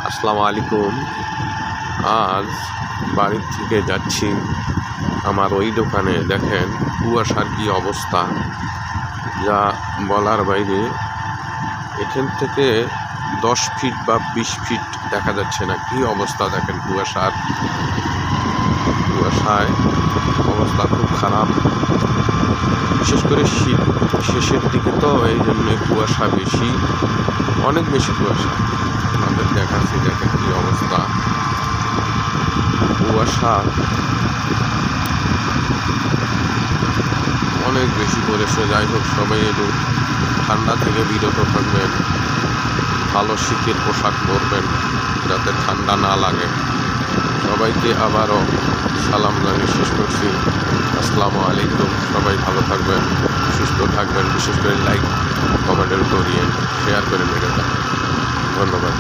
আসসালামু আলাইকুম। আজ বাড়ির থেকে যাচ্ছি আমার ওই দোকানে, দেখেন কুয়াশার কী অবস্থা, যা বলার বাইরে। এখান থেকে 10 ফিট বা 20 ফিট দেখা যাচ্ছে না, কী অবস্থা দেখেন কুয়াশায় অবস্থা খুব খারাপ। বিশেষ করে শীত শেষের দিকে তো এই জন্যে কুয়াশা বেশি, অনেক বেশি কুয়াশা। আমাদের দেখাচ্ছি, দেখেন কী অবস্থা, কুয়াশা অনেক বেশি পড়েছে। যাই হোক, সবাই একটু ঠান্ডা থেকে বিরত থাকবেন, ভালো শীতের পোশাক পরবেন যাতে ঠান্ডা না লাগে। সবাইকে আবারও সালাম জানিয়ে শেষ করছি। আসসালামু আলাইকুম। সবাই ভালো থাকবেন, সুস্থ থাকবেন। বিশেষ করে লাইক কমেন্টের করিয়েন, শেয়ার করে ভিডিওটা। ধন্যবাদ।